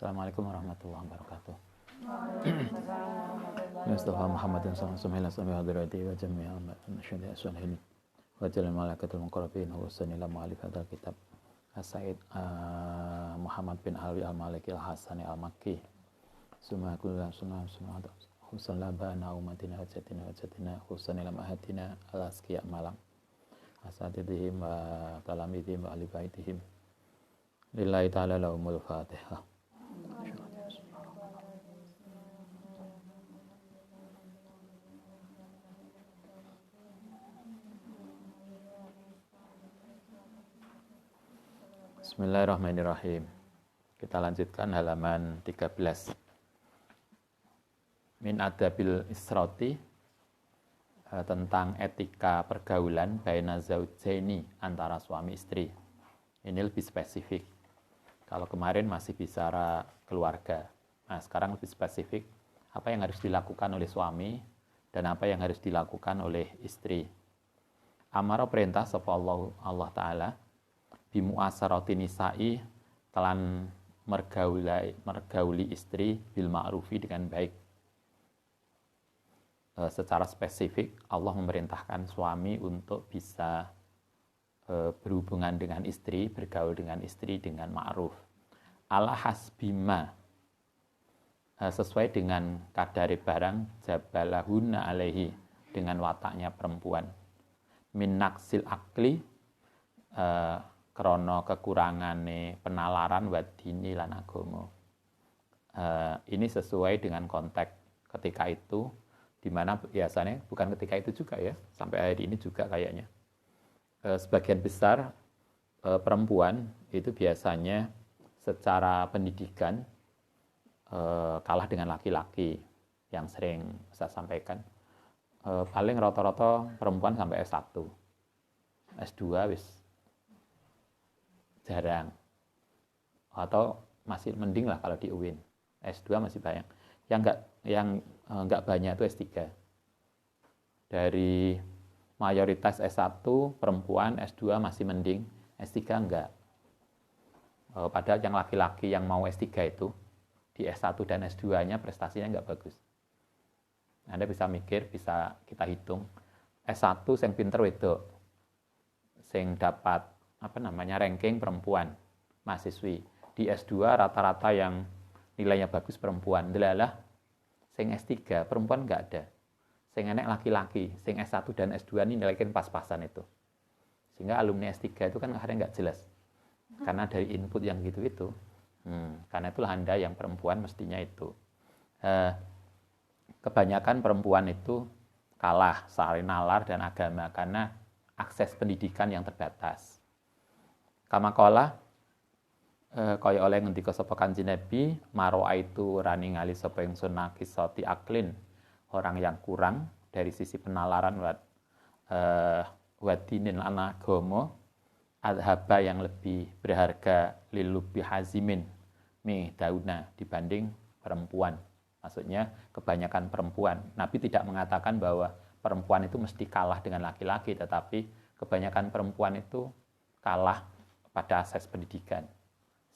Assalamualaikum warahmatullahi wabarakatuh. Mustafa Muhammadin sallallahu alaihi wasallam hadirati wa jami'a masyhadi aswalhin wa jalal malaikatul muqarrabin wa sanila mu'alif hadzal kitab As-Said Muhammad bin Alwi al-Maliki al-Hasani al-Makki summa kullu sunnah husan labana umatina hajatina husanila mahatina al-asqiya malam asatidihim wa talamidihim wa ahli baitihim lillahi ta'ala lahumul fatihah. Bismillahirrahmanirrahim. Kita lanjutkan halaman 13. Min adabil israti, tentang etika pergaulan baina zaujaini, antara suami istri. Ini lebih spesifik. Kalau kemarin masih bicara keluarga. Nah, sekarang lebih spesifik apa yang harus dilakukan oleh suami dan apa yang harus dilakukan oleh istri. Amara perintah sapa Allah Ta'ala bimu'asarati nisa'i, telan mergauli istri bil ma'rufi, dengan baik. Secara spesifik Allah memerintahkan suami untuk bisa berhubungan dengan istri, bergaul dengan istri dengan ma'ruf. Ala hasbima, sesuai dengan kadari barang jabalahunna alaihi, dengan wataknya perempuan. Min naksil akli, krono kekurangane penalaran wa dini lan agama. Ini sesuai dengan konteks ketika itu, di mana biasanya bukan ketika itu juga ya, sampai hari ini juga kayaknya. Sebagian besar perempuan itu biasanya secara pendidikan kalah dengan laki-laki, yang sering saya sampaikan. Paling rata-rata perempuan sampai S1. S2 wis jarang, atau masih mending lah kalau di UIN. S2 masih banyak. Yang enggak banyak itu S3. Dari mayoritas S1 perempuan, S2 masih mending, S3 enggak. Padahal yang laki-laki yang mau S3 itu di S1 dan S2-nya prestasinya enggak bagus. Anda bisa mikir, bisa kita hitung. S1 yang pinter wedok, yang dapat ranking perempuan, mahasiswi. Di S2 rata-rata yang nilainya bagus perempuan. Delalah, sing S3 perempuan enggak ada. Sing enek laki-laki, sing S1 dan S2 ini nilainya pas-pasan itu. Sehingga alumni S3 itu kan akhirnya enggak jelas. Karena dari input yang gitu-gitu. Karena itulah Anda yang perempuan mestinya itu. Kebanyakan perempuan itu kalah secara nalar dan agama karena akses pendidikan yang terbatas. Kamakola kaya oleh ngendika sapa Kanjeng Nabi, maroa itu rani ngali sapa ingsun nakisati aklin, orang yang kurang dari sisi penalaran wadinin lan agama, adhaba yang lebih berharga lilubi hazimin mi dauna, dibanding perempuan. Maksudnya kebanyakan perempuan. Nabi tidak mengatakan bahwa perempuan itu mesti kalah dengan laki-laki, tetapi kebanyakan perempuan itu kalah pada akses pendidikan,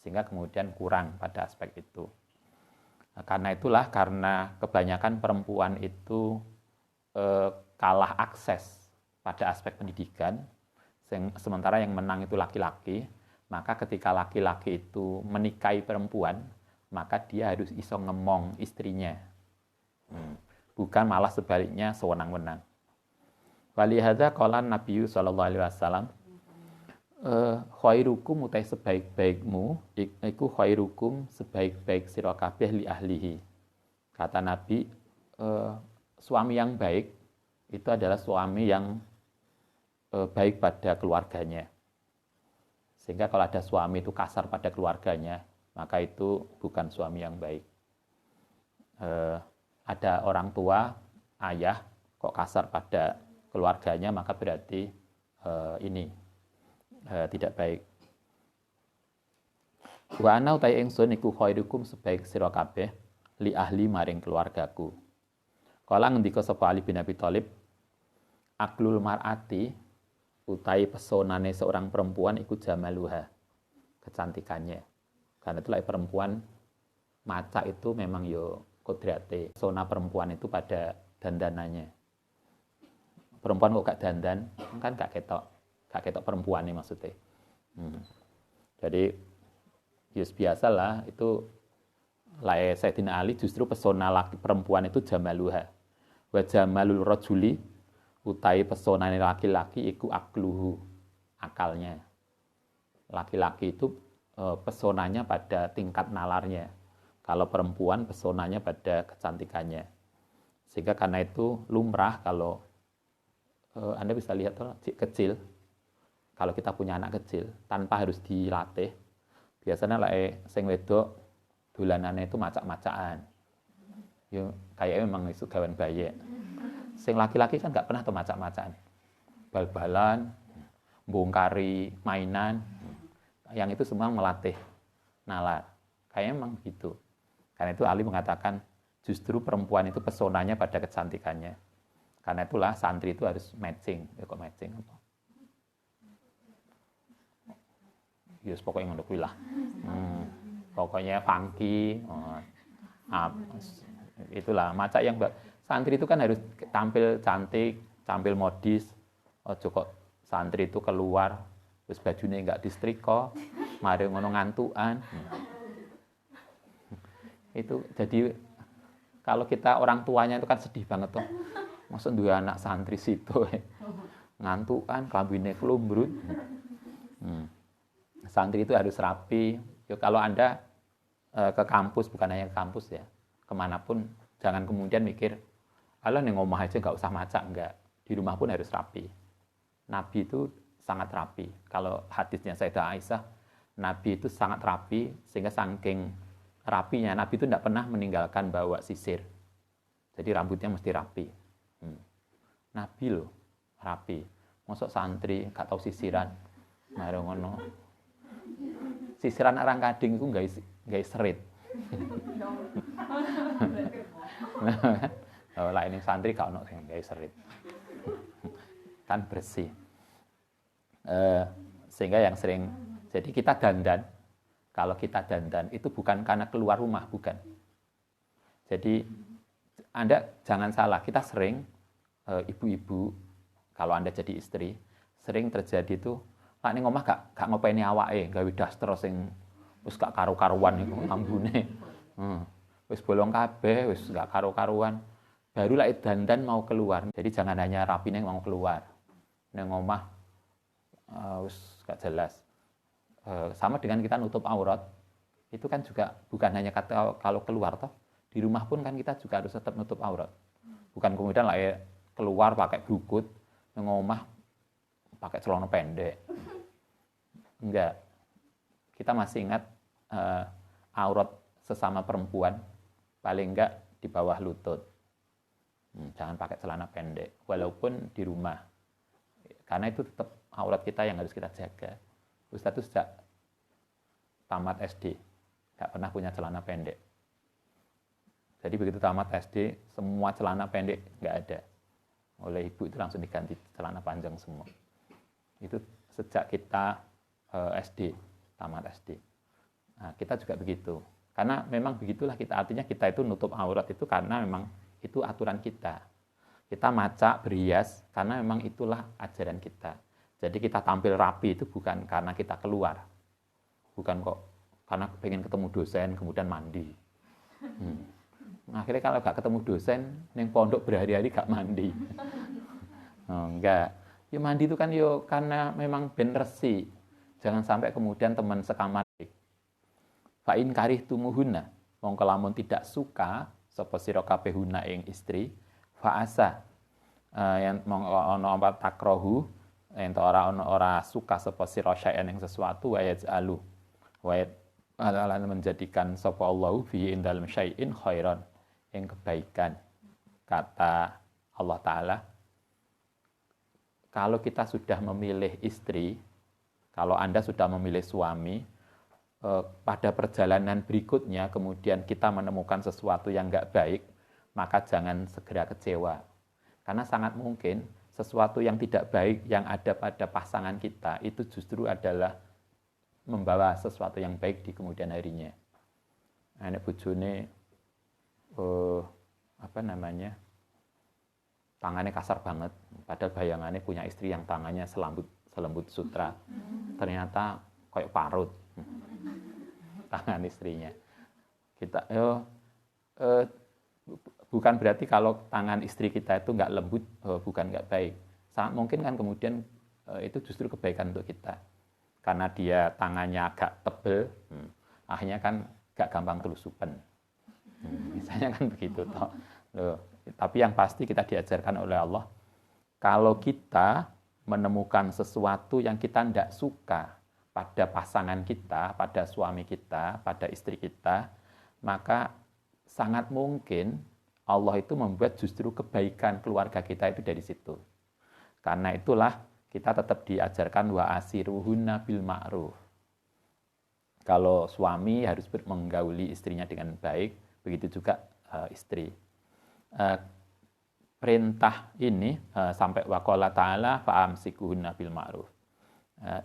sehingga kemudian kurang pada aspek itu. Karena itulah, karena kebanyakan perempuan itu kalah akses pada aspek pendidikan, sementara yang menang itu laki-laki, maka ketika laki-laki itu menikahi perempuan, maka dia harus iso ngemong istrinya, bukan malah sebaliknya sewenang-wenang. Walihada qala Nabi sallallahu alaihi wasallam, khairukum utai sebaik-baikmu iku khairukum, sebaik-baik sira kabeh li ahlihi. Kata Nabi, suami yang baik itu adalah suami yang baik pada keluarganya. Sehingga kalau ada suami itu kasar pada keluarganya, maka itu bukan suami yang baik. Ada orang tua, ayah kok kasar pada keluarganya, maka berarti tidak baik. Wa ana utai ingsun iku khairukum, sebaik sira kabeh li ahli maring keluargaku. Kala ngendika sapa Ali bin Abi Thalib, aklul mar'ati utai pesonane seorang perempuan iku jamaluha, kecantikannya. Karena itulah perempuan maca itu memang yo kodrate. Pesona perempuan itu pada dandanannya. Perempuan kok gak dandan, kan gak ketok perempuan nih maksudnya. Jadi biasalah itu Sayyidina Ali justru pesona laki perempuan itu jamaluha. Wa jamalul rajuli utai pesonane laki-laki iku akluhu, akalnya. Laki-laki itu pesonanya pada tingkat nalarnya. Kalau perempuan pesonanya pada kecantikannya. Sehingga karena itu lumrah kalau Anda bisa lihat kecil, kalau kita punya anak kecil tanpa harus dilatih, biasanya sing wedok dolanane itu macak-macakan. Yo kayaknya memang itu gawan bayi. Sing laki-laki kan nggak pernah tuh macak-macakan. Bal-balan, bongkari mainan, yang itu semua melatih nalar. Kayaknya memang begitu. Karena itu Ali mengatakan justru perempuan itu pesonanya pada kecantikannya. Karena itulah santri itu harus matching. Ya kok matching apa? Yes, pokoknya ngono kuwi lah. Pokoknya funky. Itulah macak yang santri itu kan harus tampil cantik, tampil modis. Ojo kok santri itu keluar terus bajunya enggak distrika, mari ngono ngantukan. Itu jadi kalau kita orang tuanya itu kan sedih banget tuh. Masa dua anak santri situ ngantukan, klambine klumbrut. Santri itu harus rapi. Yo, kalau Anda ke kampus, bukan hanya ke kampus ya, kemanapun jangan kemudian mikir, alah ning omah aja nggak usah macak, enggak. Di rumah pun harus rapi. Nabi itu sangat rapi. Kalau hadisnya Sayyidah Aisyah, Nabi itu sangat rapi sehingga saking rapinya Nabi itu tidak pernah meninggalkan bawa sisir. Jadi rambutnya mesti rapi. Nabi loh rapi. Mosok santri gak tahu sisiran. Mari ngono. Sisiran orang kading itu nggak serit. Lah ini santri gak ono sing nggak serit. Kan bersih. Sehingga yang sering jadi kita dandan. Kalau kita dandan itu bukan karena keluar rumah, bukan. Jadi Anda jangan salah, kita sering ibu-ibu kalau Anda jadi istri sering terjadi itu lak ning omah gak ngopeni awake, gawe daster sing wis gak karo-karuan iku ambune. Wis bolong kabeh, wis gak karo-karuan. Baru lak dandan mau keluar. Jadi jangan hanya rapi ning mau keluar. Ning omah wis gak jelas. Sama dengan kita nutup aurat, itu kan juga bukan hanya kalau keluar toh, di rumah pun kan kita juga harus tetap nutup aurat. Bukan kemudian lah keluar pakai brukut, ngomah pakai celana pendek. Enggak. Kita masih ingat aurat sesama perempuan paling enggak di bawah lutut. Jangan pakai celana pendek, walaupun di rumah. Karena itu tetap aurat kita yang harus kita jaga. Ustadz itu sejak tamat SD nggak pernah punya celana pendek. Jadi begitu tamat SD semua celana pendek nggak ada. Oleh ibu itu langsung diganti celana panjang semua. Itu sejak kita SD, tamat SD. Nah, kita juga begitu. Karena memang begitulah kita, artinya kita itu nutup aurat itu karena memang itu aturan kita. Kita macak, berhias karena memang itulah ajaran kita. Jadi kita tampil rapi itu bukan karena kita keluar. Bukan kok karena pengen ketemu dosen kemudian mandi. Akhirnya kalau gak ketemu dosen, neng pondok berhari-hari gak mandi. Enggak. Ya mandi itu kan yo karena memang ben resi. Jangan sampai kemudian teman sekamar. Fa in karihtumuhunna, mongko lamun tidak suka sapa sira kabehuna ing istri, fa asa yang mongko ana apa takrohu ento ora suka sapa sira syai'an ing sesuatu wa yaj'alu wa ala menjadikan sapa Allahu fi indal syai'in khairan yang kebaikan. Kata Allah Ta'ala, kalau kita sudah memilih istri, kalau Anda sudah memilih suami, pada perjalanan berikutnya kemudian kita menemukan sesuatu yang enggak baik, maka jangan segera kecewa. Karena sangat mungkin sesuatu yang tidak baik yang ada pada pasangan kita itu justru adalah membawa sesuatu yang baik di kemudian harinya. Nek bojone apa namanya? Tangannya kasar banget, padahal bayangannya punya istri yang tangannya selembut sutra. Ternyata kayak parut tangan istrinya. Kita bukan berarti kalau tangan istri kita itu nggak lembut, bukan nggak baik. Sangat mungkin kan kemudian itu justru kebaikan untuk kita. Karena dia tangannya agak tebel, akhirnya kan nggak gampang kelusupan. Misalnya kan begitu toh. Tapi yang pasti kita diajarkan oleh Allah, kalau kita menemukan sesuatu yang kita tidak suka pada pasangan kita, pada suami kita, pada istri kita, maka sangat mungkin Allah itu membuat justru kebaikan keluarga kita itu dari situ. Karena itulah kita tetap diajarkan wa asiruhunna bil ma'ruf. Kalau suami harus menggauli istrinya dengan baik, begitu juga istri. Perintah ini sampai waqala ta'ala fa'amsikuhunna bil ma'ruf.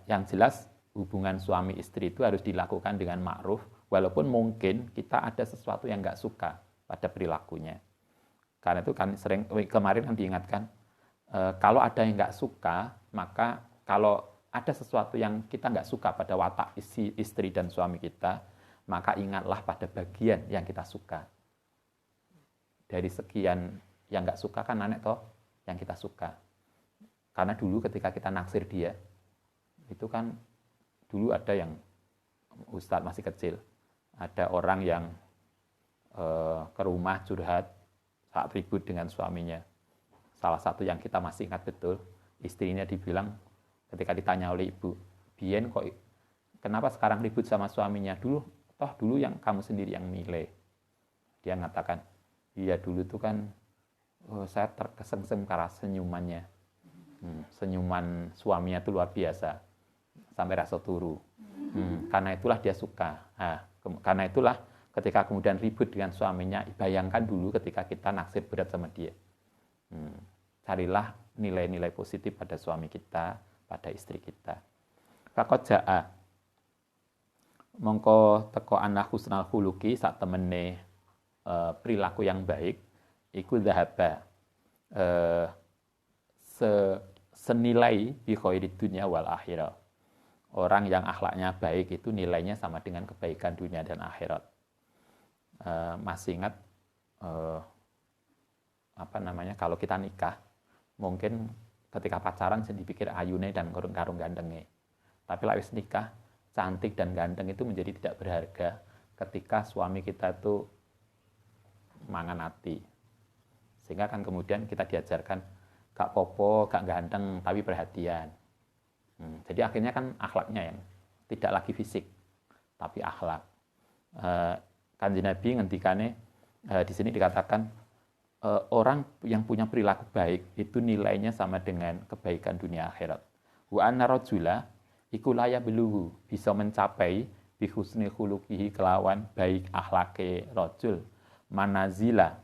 Yang jelas hubungan suami istri itu harus dilakukan dengan ma'ruf, walaupun mungkin kita ada sesuatu yang nggak suka pada perilakunya. Karena itu kan sering kemarin kan diingatkan, kalau ada yang nggak suka, maka kalau ada sesuatu yang kita nggak suka pada watak istri dan suami kita, maka ingatlah pada bagian yang kita suka. Dari sekian yang nggak suka kan aneh toh, yang kita suka. Karena dulu ketika kita naksir dia, itu kan dulu ada yang Ustadz masih kecil, ada orang yang ke rumah curhat saat ribut dengan suaminya. Salah satu yang kita masih ingat betul, istrinya dibilang ketika ditanya oleh ibu, Bien kok kenapa sekarang ribut sama suaminya? Dulu yang kamu sendiri yang milih. Dia mengatakan, iya dulu tuh kan saya terkesengsem karena senyumannya. Senyuman suaminya itu luar biasa. Sampai rasa turu. Karena itulah dia suka. Karena itulah ketika kemudian ribut dengan suaminya, bayangkan dulu ketika kita naksir berat sama dia. Carilah nilai-nilai positif pada suami kita, pada istri kita. Faqad ja'a mongko teko anak husnal khuluqi sak temene perilaku yang baik iku dhahaba senilai bi khairid dunya wal akhirah. Orang yang akhlaknya baik itu nilainya sama dengan kebaikan dunia dan akhirat. Masih ingat kalau kita nikah, mungkin ketika pacaran saya dipikir ayune dan karung gandenge. Tapi lawis nikah, cantik dan ganteng itu menjadi tidak berharga ketika suami kita itu mangan hati. Sehingga kan kemudian kita diajarkan gak popo, gak ganteng, tapi perhatian. Jadi akhirnya kan akhlaknya yang tidak lagi fisik, tapi akhlak. Kanjeng Nabi ngendikane di sini dikatakan orang yang punya perilaku baik itu nilainya sama dengan kebaikan dunia akhirat. Wa anna rajula iku laya beluhu bisa mencapai bi husni khuluqihi kelawan baik akhlake rajul manazila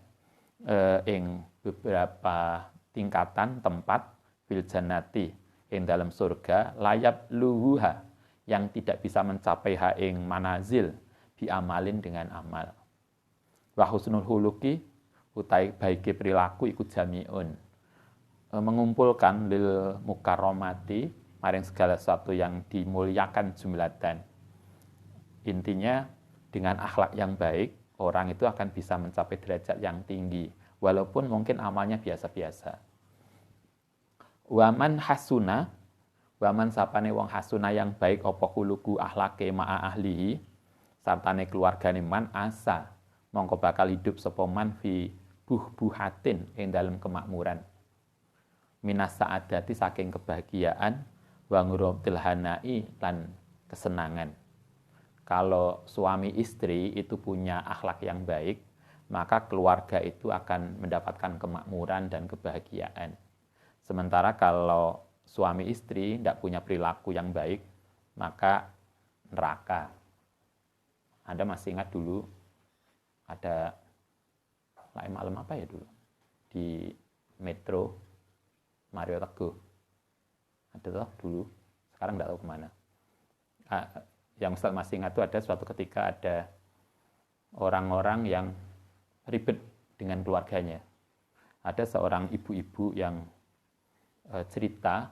ing beberapa tingkatan tempat fil jannati ing dalam surga layab luhuha yang tidak bisa mencapai ha ing manazil diamalin dengan amal. Wa husnul khuluqi utai baike perilaku iku jamiun mengumpulkan lil mukarramati maring segala sesuatu yang dimuliakan jumlatan. Intinya dengan akhlak yang baik orang itu akan bisa mencapai derajat yang tinggi walaupun mungkin amalnya biasa-biasa. Waman hasuna, waman sapane wong hasuna yang baik apa khuluqu akhlake ma'a ahlihi sartane keluargane man asa mongko bakal hidup sapa man fi buhatin ing dalam kemakmuran minas saadati saking kebahagiaan wa ngurumtil hanai lan kesenangan. Kalau suami istri itu punya akhlak yang baik, maka keluarga itu akan mendapatkan kemakmuran dan kebahagiaan. Sementara kalau suami istri tidak punya perilaku yang baik, maka neraka. Anda masih ingat dulu ada malam apa ya dulu di Metro Mario Teguh. Ada toh dulu, sekarang tidak tahu kemana. Yang Ustaz masih ingat itu ada suatu ketika ada orang-orang yang ribet dengan keluarganya. Ada seorang ibu-ibu yang cerita,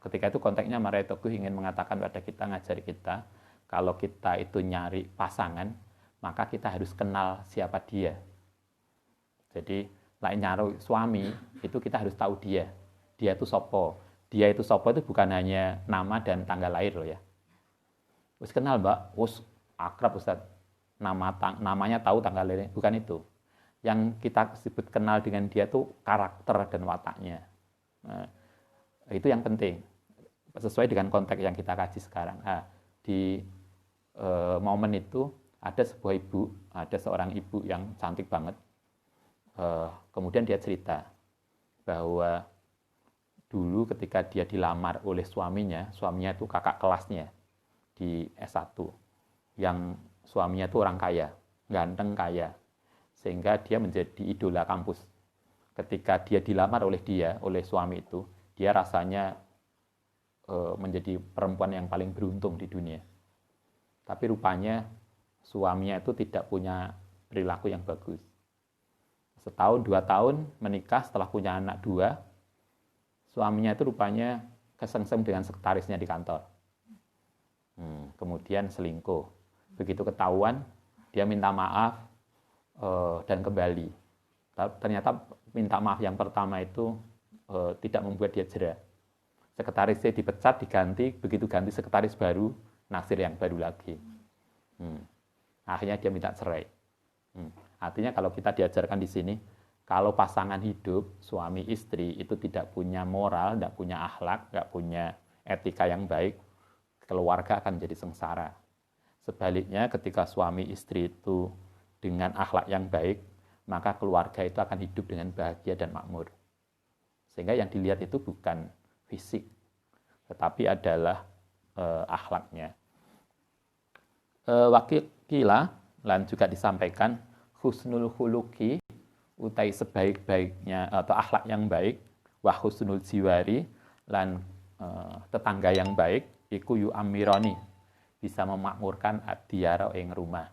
ketika itu konteksnya Maria Teguh ingin mengatakan pada kita, ngajari kita, kalau kita itu nyari pasangan, maka kita harus kenal siapa dia. Jadi, lain nyari suami, itu kita harus tahu dia. Dia itu sopo. Dia itu sopo itu bukan hanya nama dan tanggal lahir loh ya. Wis kenal mbak, wis akrab Ustaz. Namanya tahu tanggal lahirnya, bukan itu. Yang kita sebut kenal dengan dia itu karakter dan wataknya. Nah, itu yang penting. Sesuai dengan konteks yang kita kaji sekarang. Nah, di momen itu ada seorang ibu yang cantik banget. Kemudian dia cerita bahwa dulu ketika dia dilamar oleh suaminya itu kakak kelasnya di S1, yang suaminya itu orang kaya, ganteng kaya, sehingga dia menjadi idola kampus. Ketika dia dilamar oleh suami itu, dia rasanya menjadi perempuan yang paling beruntung di dunia. Tapi rupanya suaminya itu tidak punya perilaku yang bagus. Setahun, 2 tahun menikah, setelah punya anak 2, suaminya itu rupanya kesengsem dengan sekretarisnya di kantor. Kemudian selingkuh. Begitu ketahuan, dia minta maaf dan kembali. Ternyata minta maaf yang pertama itu tidak membuat dia jera. Sekretarisnya dipecat, diganti, begitu ganti sekretaris baru, naksir yang baru lagi. Akhirnya dia minta cerai. Artinya kalau kita diajarkan di sini, kalau pasangan hidup, suami istri itu tidak punya moral, tidak punya akhlak, tidak punya etika yang baik, keluarga akan jadi sengsara. Sebaliknya ketika suami istri itu dengan akhlak yang baik, maka keluarga itu akan hidup dengan bahagia dan makmur. Sehingga yang dilihat itu bukan fisik, tetapi adalah akhlaknya. Wakila, dan juga disampaikan, husnul khuluqi, utai sebaik-baiknya atau akhlak yang baik, wa husnul jiwari, dan tetangga yang baik, iku yu amironi, bisa memakmurkan ad-diyara ing rumah.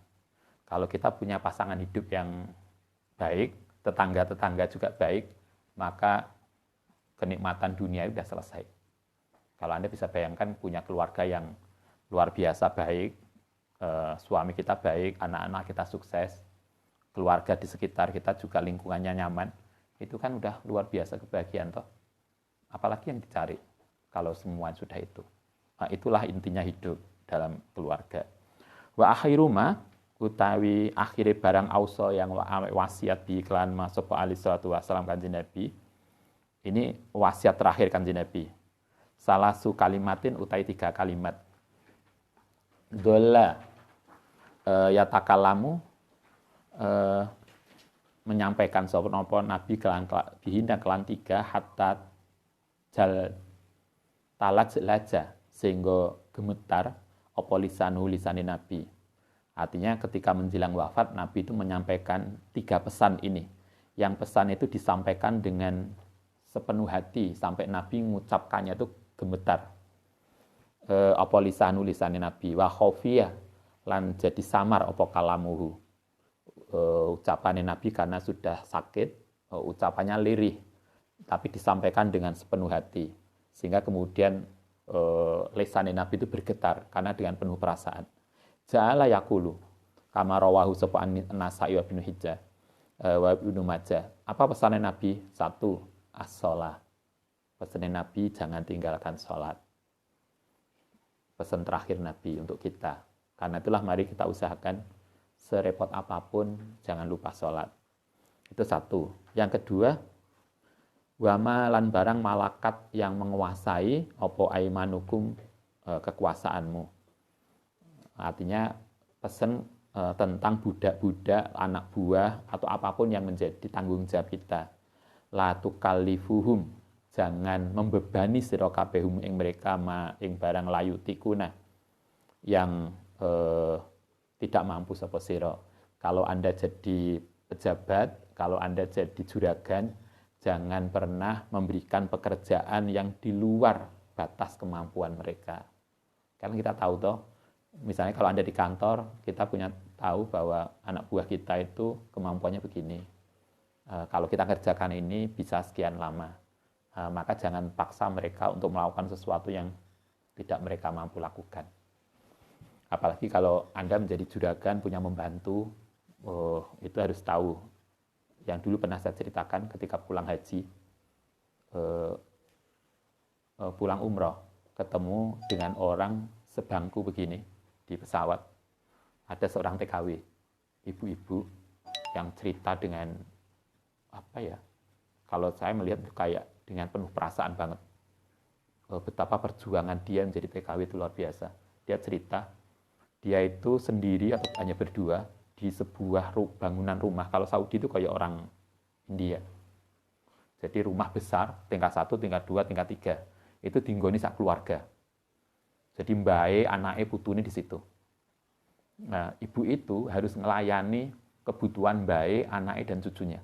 Kalau kita punya pasangan hidup yang baik, tetangga-tetangga juga baik, maka kenikmatan dunia sudah selesai. Kalau Anda bisa bayangkan punya keluarga yang luar biasa baik, suami kita baik, anak-anak kita sukses, keluarga di sekitar kita juga lingkungannya nyaman, itu kan udah luar biasa kebahagiaan toh. Apalagi yang dicari kalau semua sudah itu. Nah, itulah intinya hidup dalam keluarga. Wa akhiruma, utawi akhire barang auso yang wasiat di iklan masuk alaihi salatu wassalam kanjeng Nabi. Ini wasiat terakhir kanjeng Nabi. Salasu kalimatin utai 3 kalimat. Dola yatakalamu, menyampaikan sapa Nabi dihina kelan 3 hatta jal talat jelaja, sehingga gemetar apa lisane Nabi. Artinya ketika menjelang wafat, Nabi itu menyampaikan 3 pesan ini. Yang pesan itu disampaikan dengan sepenuh hati, sampai Nabi mengucapkannya itu gemetar. Apa lisane Nabi, wa khofiyah, lan jadi samar apa kalamuhu. Ucapannya Nabi karena sudah sakit, ucapannya lirih, tapi disampaikan dengan sepenuh hati. Sehingga kemudian lisan Nabi itu bergetar karena dengan penuh perasaan. Ja'ala yaqulu kama rawahu sapa an-Nasa'i wa Ibnu Hijjah wa Ibnu Majah. Apa pesan Nabi? 1, as-shalah. Pesan Nabi jangan tinggalkan salat. Pesan terakhir Nabi untuk kita. Karena itulah mari kita usahakan serepot apapun jangan lupa salat. Itu 1. Yang kedua, wama lan barang malakat yang menguasai opo aimanukum, kekuasaanmu. Artinya pesan tentang budak-budak, anak buah atau apapun yang menjadi tanggung jawab kita. La tukallifuhum, jangan membebani sira kabehum ing mereka ma ing barang layu tikuna, yang tidak mampu sapa sira. Kalau Anda jadi pejabat, kalau Anda jadi juragan, jangan pernah memberikan pekerjaan yang di luar batas kemampuan mereka. Karena kita tahu toh, misalnya kalau Anda di kantor, kita punya tahu bahwa anak buah kita itu kemampuannya begini. Kalau kita kerjakan ini bisa sekian lama. Maka jangan paksa mereka untuk melakukan sesuatu yang tidak mereka mampu lakukan. Apalagi kalau Anda menjadi juragan, punya membantu, itu harus tahu. Yang dulu pernah saya ceritakan ketika pulang haji, pulang umroh, ketemu dengan orang sebangku begini di pesawat. Ada seorang TKW, ibu-ibu yang cerita dengan kalau saya melihat kayak dengan penuh perasaan banget. Betapa perjuangan dia menjadi TKW itu luar biasa. Dia cerita, dia itu sendiri atau hanya berdua di sebuah bangunan rumah. Kalau Saudi itu kayak orang India. Jadi rumah besar, tingkat 1, tingkat 2, tingkat 3. Itu dinggoni sak keluarga. Jadi mbae, anake, putune di situ. Nah, ibu itu harus melayani kebutuhan mbae, anake, dan cucunya.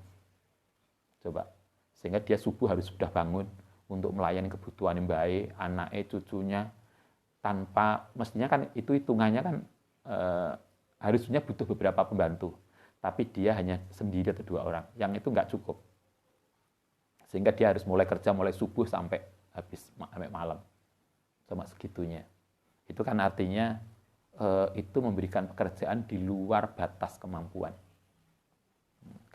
Coba. Sehingga dia subuh harus sudah bangun untuk melayani kebutuhan mbae, anake, cucunya, tanpa, mestinya kan itu hitungannya kan harusnya butuh beberapa pembantu. Tapi dia hanya sendiri atau 2 orang. Yang itu nggak cukup. Sehingga dia harus mulai kerja mulai subuh sampai sampai malam. Cuma segitunya. Itu kan artinya itu memberikan pekerjaan di luar batas kemampuan.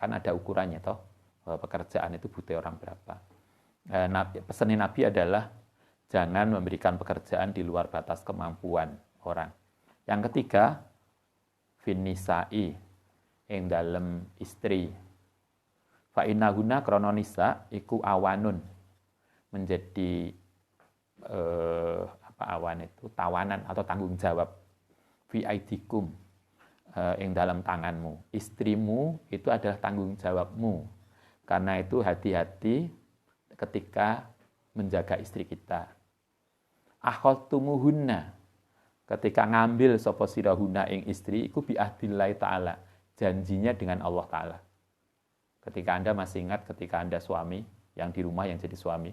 Kan ada ukurannya toh. Pekerjaan itu butuh orang berapa. Pesan Nabi adalah jangan memberikan pekerjaan di luar batas kemampuan orang. Yang ketiga, finnisa'i ing dalem istri. Fa innahuna krana nisa iku awanun, menjadi awan itu tawanan atau tanggung jawab. Fi aidikum ing dalam tanganmu. Istrimu itu adalah tanggung jawabmu. Karena itu hati-hati ketika menjaga istri kita. Akhadtumuhunna, ketika ngambil sapa sirahuna ing istri iku bi ahdillahi taala, janjinya dengan Allah taala. Ketika Anda masih ingat ketika Anda suami yang di rumah yang jadi suami,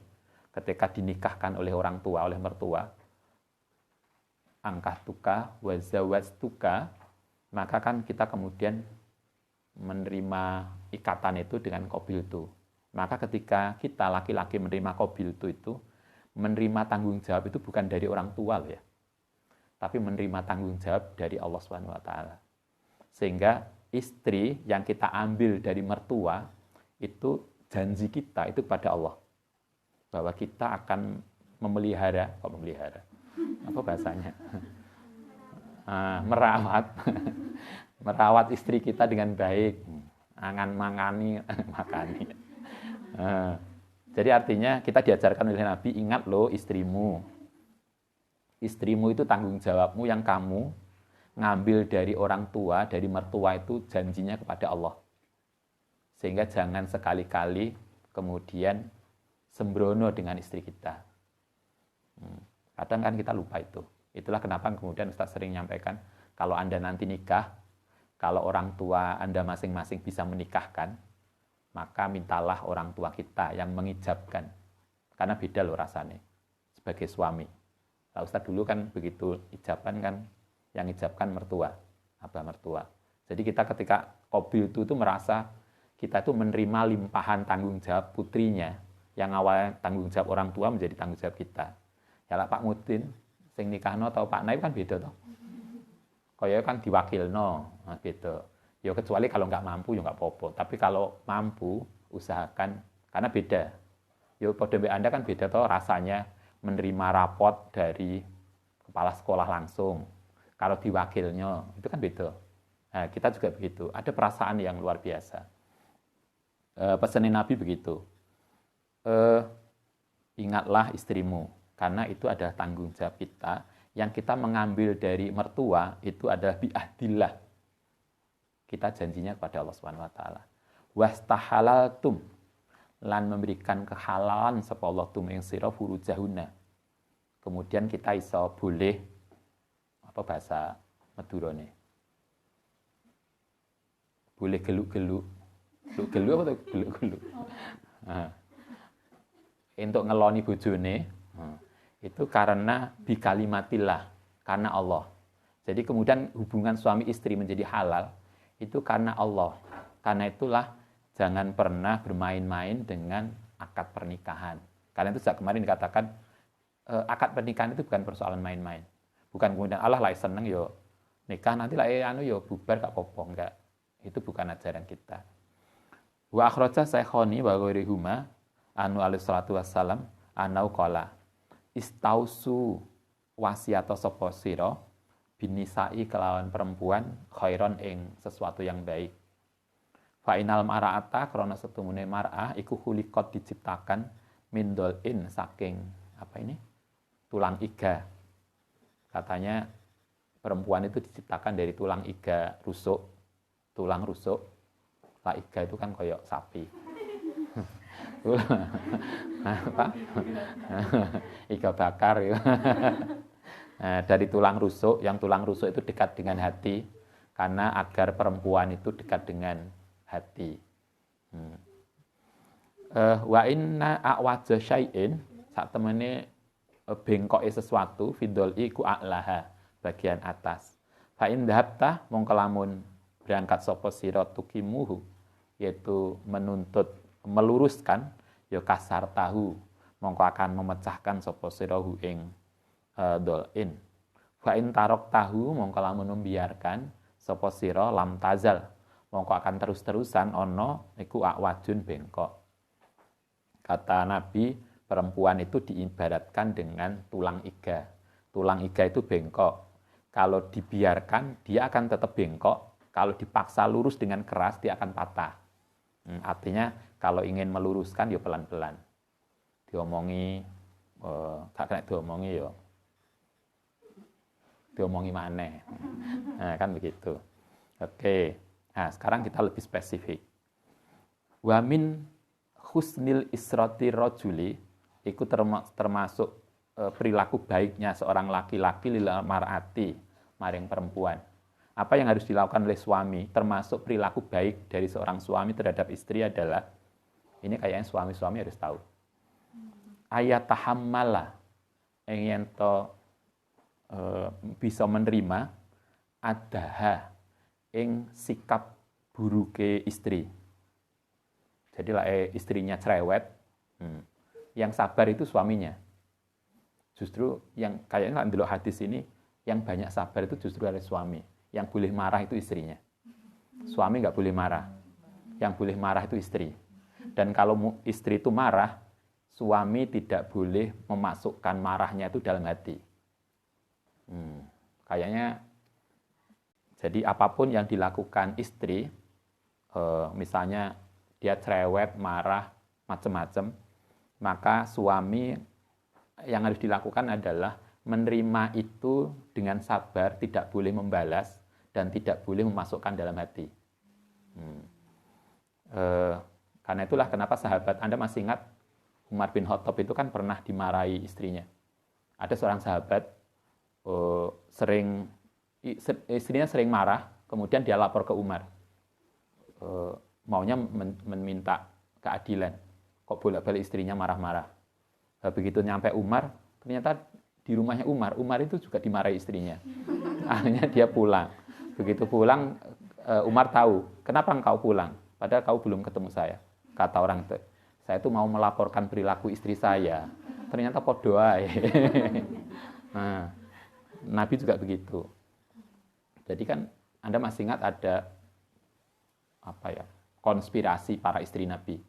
ketika dinikahkan oleh orang tua, oleh mertua, angkahtuka wa zawajtuka, maka kan kita kemudian menerima ikatan itu dengan qabiltu. Maka ketika kita laki-laki menerima qabiltu itu menerima tanggung jawab itu bukan dari orang tua loh ya. Tapi menerima tanggung jawab dari Allah Subhanahu wa taala. Sehingga istri yang kita ambil dari mertua itu janji kita itu kepada Allah. Bahwa kita akan memelihara, apa bahasanya? Merawat istri kita dengan baik. Angan makani. Jadi artinya kita diajarkan oleh Nabi, ingat loh istrimu. Istrimu itu tanggung jawabmu yang kamu ngambil dari orang tua, dari mertua itu janjinya kepada Allah. Sehingga jangan sekali-kali kemudian sembrono dengan istri kita. Kadang kan kita lupa itu. Itulah kenapa kemudian Ustaz sering menyampaikan, kalau Anda nanti nikah, kalau orang tua Anda masing-masing bisa menikahkan, maka mintalah orang tua kita yang mengijabkan. Karena beda loh rasanya sebagai suami. Nah, Ustaz dulu kan begitu ijaban kan, yang ijabkan mertua, abah mertua. Jadi kita ketika qabil itu merasa kita itu menerima limpahan tanggung jawab putrinya, yang awalnya tanggung jawab orang tua menjadi tanggung jawab kita. Ya lah Pak Mudin, sing nikahno atau Pak Naib kan beda toh. Kaya kan diwakilno, nah gitu. Ya kecuali kalau nggak mampu ya nggak apa-apa. Tapi kalau mampu, usahakan, karena beda. Ya pada Anda kan beda toh rasanya menerima rapot dari kepala sekolah langsung. Kalau diwakilnya, itu kan beda. Nah, kita juga begitu. Ada perasaan yang luar biasa. Pesan Nabi begitu. Ingatlah istrimu, karena itu adalah tanggung jawab kita. Yang kita mengambil dari mertua, itu adalah bi'ahdillah. Kita janjinya kepada Allah Subhanahu wa taala. Wastahalaltum, lan memberikan kehalalan sapa Allah tum ing sira furujahuna. Kemudian kita iso boleh apa bahasa Madurane? Boleh geluk-geluk. Geluk apa geluk-geluk? Untuk ngeloni bojone, itu karena bikalimatillah, karena Allah. Jadi kemudian hubungan suami istri menjadi halal itu karena Allah. Karena itulah jangan pernah bermain-main dengan akad pernikahan. Karena itu sejak kemarin dikatakan akad pernikahan itu bukan persoalan main-main. Bukan kemudian Allah lah seneng yo nikah nanti lah yo bubar gak apa-apa, enggak. Itu bukan ajaran kita. Wa akhraja Saikhoni wa ghairihuma anu alaihi salatu wassalam anau qala istausu wasiata sapa sira binisai kelawan perempuan khairon ing sesuatu yang baik. Fa inal mar'ata krana setumune mar'ah iku khuliqat diciptakan min dolin saking apa ini? Tulang iga. Katanya perempuan itu diciptakan dari tulang iga rusuk. Tulang rusuk. Lah iga itu kan koyok sapi. Apa? Iga bakar ya. Nah, dari tulang rusuk, yang tulang rusuk itu dekat dengan hati karena agar perempuan itu dekat dengan hati. Wa inna a'wadza syai'in sak temene bengkoke sesuatu fidol iku a'laha bagian atas. Fa in dhahabta mongko lamun berangkat sapa sira tukimuhu yaitu menuntut meluruskan ya kasar tahu mongko akan memecahkan sapa sira hu ing dolin. Fa in tarok tahu mongko lamun membiarkan sapa sira lam tazal mongko akan terus-terusan ono iku akwajun bengkok. Kata Nabi, perempuan itu diibaratkan dengan tulang iga. Tulang iga itu bengkok. Kalau dibiarkan, dia akan tetap bengkok. Kalau dipaksa lurus dengan keras, dia akan patah. Artinya, kalau ingin meluruskan, ya pelan-pelan. Diomongi, gak kena diomongi ya. Diomongi maneh. Nah, kan begitu. Oke. Nah, sekarang kita lebih spesifik. Wamin husnil israti rajuli itu termasuk perilaku baiknya seorang laki-laki lil mar'ati maring perempuan. Apa yang harus dilakukan oleh suami termasuk perilaku baik dari seorang suami terhadap istri adalah ini kayaknya suami-suami harus tahu. Ayat tahammala ingin to bisa menerima adaha ing sikap buruke istri. Jadi lah istrinya cerewet, yang sabar itu suaminya. Justru yang kayaknya ndelok hadis ini, yang banyak sabar itu justru ada suami. Yang boleh marah itu istrinya. Suami nggak boleh marah. Yang boleh marah itu istri. Dan kalau istri itu marah, suami tidak boleh memasukkan marahnya itu dalam hati. Kayaknya, jadi apapun yang dilakukan istri, misalnya dia cerewet, marah, macam-macam, maka suami yang harus dilakukan adalah menerima itu dengan sabar, tidak boleh membalas, dan tidak boleh memasukkan dalam hati. Karena itulah kenapa sahabat, Anda masih ingat Umar bin Khattab itu kan pernah dimarahi istrinya. Ada seorang sahabat, istrinya sering marah, kemudian dia lapor ke Umar. Maunya meminta keadilan. Kok bolak-balik istrinya marah-marah. Begitu nyampe Umar, ternyata di rumahnya Umar itu juga dimarahi istrinya. Akhirnya dia pulang. Begitu pulang, Umar tahu, kenapa engkau pulang? Padahal kau belum ketemu saya. Kata orang itu, saya itu mau melaporkan perilaku istri saya. Ternyata podo ae. Nah, Nabi juga begitu. Jadi kan Anda masih ingat ada konspirasi para istri Nabi.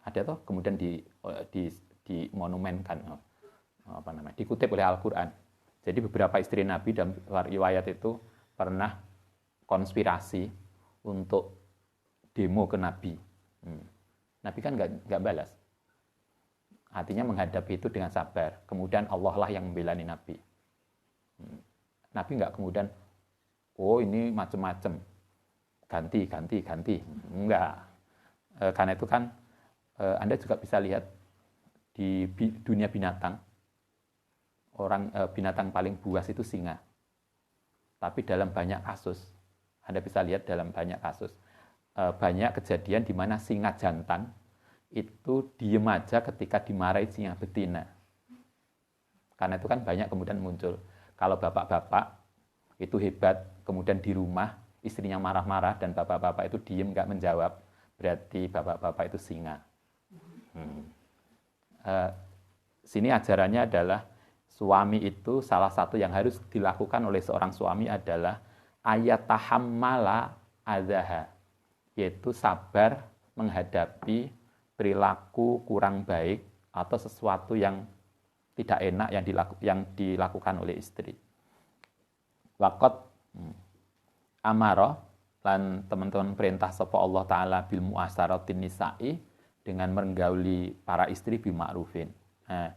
Ada toh kemudian di monumenkan dikutip oleh Al-Qur'an. Jadi beberapa istri Nabi dalam riwayat itu pernah konspirasi untuk demo ke Nabi. Nabi kan nggak balas. Artinya menghadapi itu dengan sabar. Kemudian Allah lah yang membelani Nabi. Nabi nggak kemudian, oh ini macam-macam. Ganti. Enggak. Karena itu kan Anda juga bisa lihat di dunia binatang, binatang paling buas itu singa. Tapi dalam banyak kasus, Anda bisa lihat dalam banyak kasus, banyak kejadian di mana singa jantan itu diem aja ketika dimarahi singa betina. Karena itu kan banyak kemudian muncul. Kalau bapak-bapak itu hebat, kemudian di rumah istrinya marah-marah dan bapak-bapak itu diem nggak menjawab, berarti bapak-bapak itu singa. Sini ajarannya adalah suami itu salah satu yang harus dilakukan oleh seorang suami adalah ayatahammala adzaha, yaitu sabar menghadapi perilaku kurang baik atau sesuatu yang tidak enak yang dilakukan oleh istri. Waqat amara lan teman-teman perintah sapa Allah taala bil muasaratin nisa'i dengan menggauli para istri bil ma'rufin. Nah,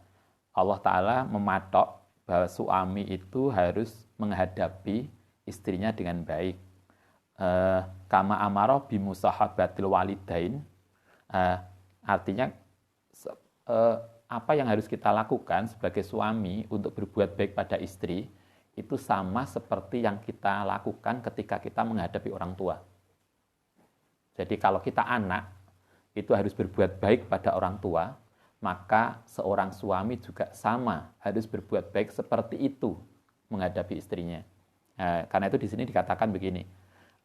Allah taala mematok bahwa suami itu harus menghadapi istrinya dengan baik. Kama amara bi musahabatil walidain. Artinya apa yang harus kita lakukan sebagai suami untuk berbuat baik pada istri itu sama seperti yang kita lakukan ketika kita menghadapi orang tua. Jadi kalau kita anak, itu harus berbuat baik pada orang tua, maka seorang suami juga sama harus berbuat baik seperti itu menghadapi istrinya. Nah, karena itu di sini dikatakan begini,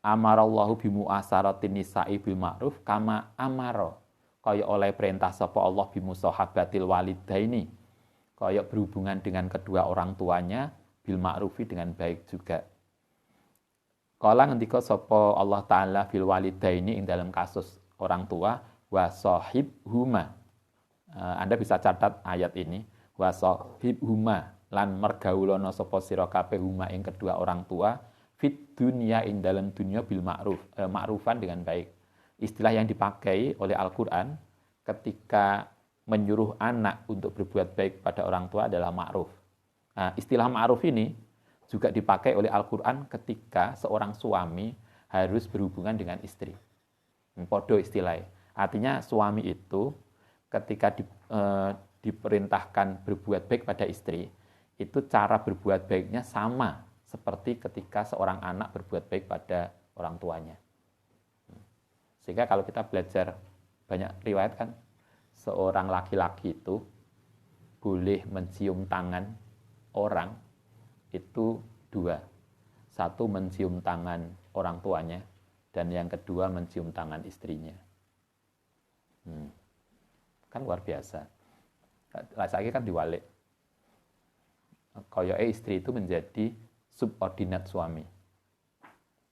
amarallahu bimu'asaratin nisa'i bil ma'ruf kama amaro, kaya oleh perintah sapa Allah bimusahabatil walidaini, kaya berhubungan dengan kedua orang tuanya bil ma'rufi dengan baik juga. Kala ngendika sapa Allah taala bil walidaini ing dalam kasus orang tua wa sahibhuma. Anda bisa catat ayat ini, wa sahibhuma lan mergaulono sapa sira kabeh huma ing kedua orang tua fit dunya ing dalam dunya bil ma'ruf, ma'rufan dengan baik. Istilah yang dipakai oleh Al-Qur'an ketika menyuruh anak untuk berbuat baik pada orang tua adalah ma'ruf. Nah, istilah ma'ruf ini juga dipakai oleh Al-Quran ketika seorang suami harus berhubungan dengan istri. Podo istilahnya. Artinya suami itu ketika diperintahkan berbuat baik pada istri, itu cara berbuat baiknya sama seperti ketika seorang anak berbuat baik pada orang tuanya. Sehingga kalau kita belajar banyak riwayat kan, seorang laki-laki itu boleh mencium tangan orang itu dua. Satu mencium tangan orang tuanya, dan yang kedua mencium tangan istrinya. Kan luar biasa. Laki-laki kan diwalik. Koyoke istri itu menjadi subordinat suami.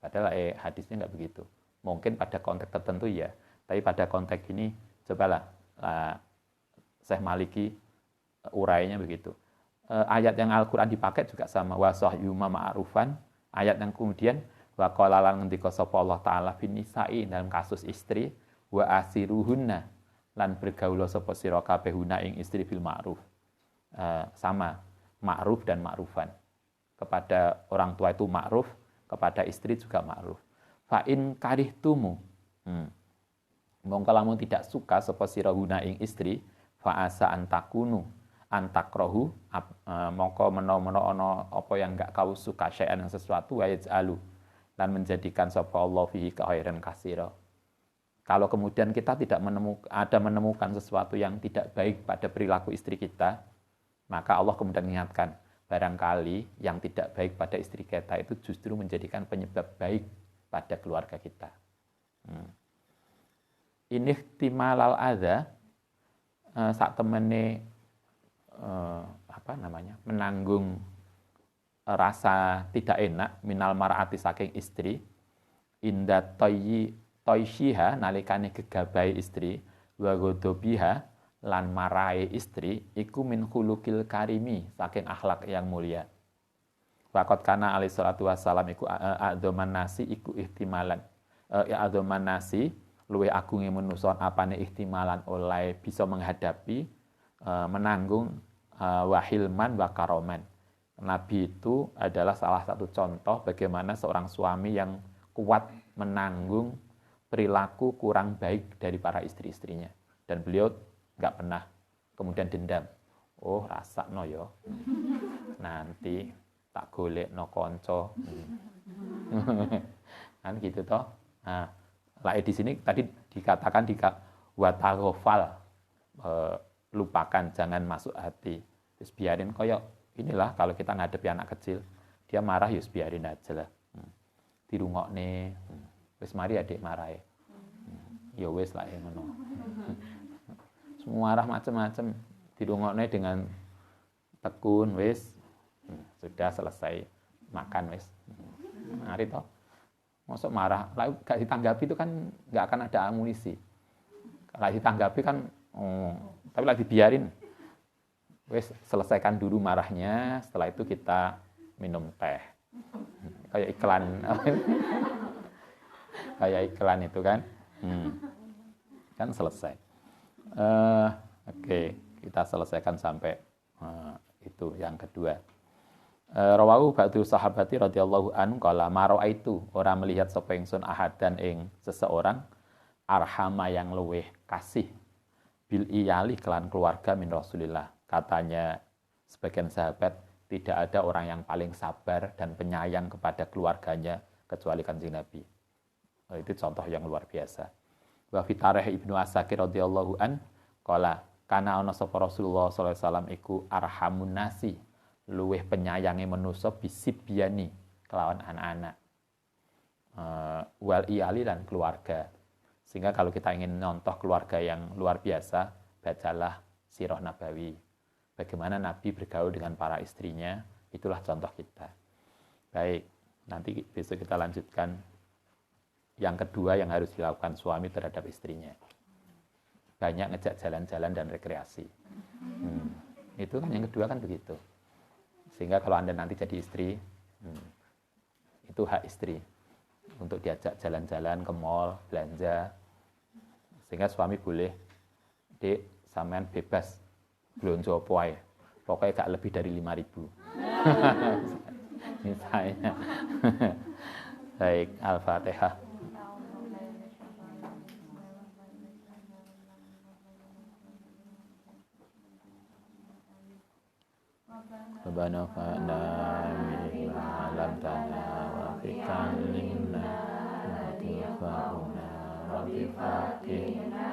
Padahal hadisnya nggak begitu. Mungkin pada konteks tertentu ya, tapi pada konteks ini cobalah Syekh Maliki urainya begitu. Ayat yang Al-Quran dipakai juga sama, wa sahyuma ma'rufan. Ayat yang kemudian wa qala lan ngendika sapa Allah taala bin nisa'i dalam kasus istri, wa asiruhunna lan bergaul sapa sira kabeh huna ing istri bil ma'ruf. Sama, ma'ruf dan ma'rufan. Kepada orang tua itu ma'ruf, kepada istri juga ma'ruf. Fa in karihtumu. Mongko lamun tidak suka sapa sira huna ing istri, fa asa antakunu antakrohu, mongko menawa ana apa yang enggak kau suka syai'an yang sesuatu wa yaj'alu dan menjadikan sapa Allah fihi khairan katsira. Kalau kemudian kita tidak menemukan sesuatu yang tidak baik pada perilaku istri kita, maka Allah kemudian mengingatkan, barangkali yang tidak baik pada istri kita itu justru menjadikan penyebab baik pada keluarga kita. Ini ihtimalal adza sak temene menanggung rasa tidak enak minal mar'ati saking istri inda toyshiha nalikane gegabai istri wa godobiha lan marai istri iku min khuluqil karimi saking akhlak yang mulia. Waqat kana alaihi salatu wassalam iku a'dzaman nasi iku ihtimalan a'dzaman nasi luwih agunge manusa apane ihtimalan oleh bisa menghadapi menanggung wahilman wa karoman. Nabi itu adalah salah satu contoh bagaimana seorang suami yang kuat menanggung perilaku kurang baik dari para istri-istrinya. Dan beliau nggak pernah kemudian dendam. Oh, rasakno yo. Nanti tak golekno kanca. Kan gitu toh. Nah, di sini tadi dikatakan wa taghfal, lupakan, jangan masuk hati. Terus biarin koyok inilah kalau kita ngadepi anak kecil, Dia marah ya biarin aja lah. Dirungokne, wis mari adik marah ya. Ya wis lah ya ngono. Semua marah macam-macam dirungokne dengan tekun wis sudah selesai makan wis. Mari toh. Masuk marah, lalu gak ditanggapi itu kan gak akan ada amunisi. Kalau ditanggapi kan, tapi lagi dibiarin. Wes selesaikan dulu marahnya, setelah itu kita minum teh. Kayak iklan. Kayak iklan itu kan. Kan selesai. Oke, kita selesaikan sampai itu yang kedua. Rawahu ba'du sahabati radhiyallahu anhu qala maraitu ora melihat sapa ingsun ahadan ing seseorang arhama yang luweh kasih bil iyali kelan keluarga min Rasulillah. Katanya sebagian sahabat tidak ada orang yang paling sabar dan penyayang kepada keluarganya kecuali Kanjeng Nabi. Itu contoh yang luar biasa. Wa fi tarikh Ibnu Asakir radhiyallahu an qala kana ana sapa Rasulullah sallallahu alaihi wasallam iku arhamun nasi luweh penyayangi manusa bisibyani kelawan anak-anak wal iyali dan keluarga. Sehingga kalau kita ingin nonton keluarga yang luar biasa, bacalah Sirah Nabawi. Bagaimana Nabi bergaul dengan para istrinya, itulah contoh kita. Baik, nanti besok kita lanjutkan yang kedua yang harus dilakukan suami terhadap istrinya. Banyak ngejak jalan-jalan dan rekreasi. Itu kan yang kedua kan begitu. Sehingga kalau Anda nanti jadi istri, itu hak istri untuk diajak jalan-jalan ke mall, belanja. Sehingga suami boleh, Dek, sampean bebas belanja apa ae. Pokoknya gak lebih dari 5.000. Misalnya. Baik, Al-Fatihah. Rabbana fa'na bima 'allamtana wa fikallimna wa tifa'una rabbi faqihna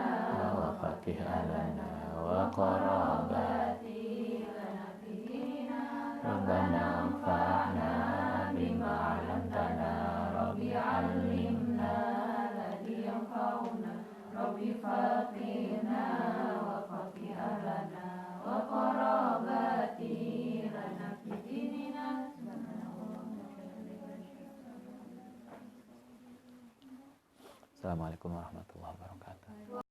wa faqih alana wa qarabati lana fidina Rabbana fa'na bima 'allamtana rabbi 'allimna ladzi yanfa'una rabbi faqihna wa faqih alana wa qarabati Assalamualaikum warahmatullahi wabarakatuh.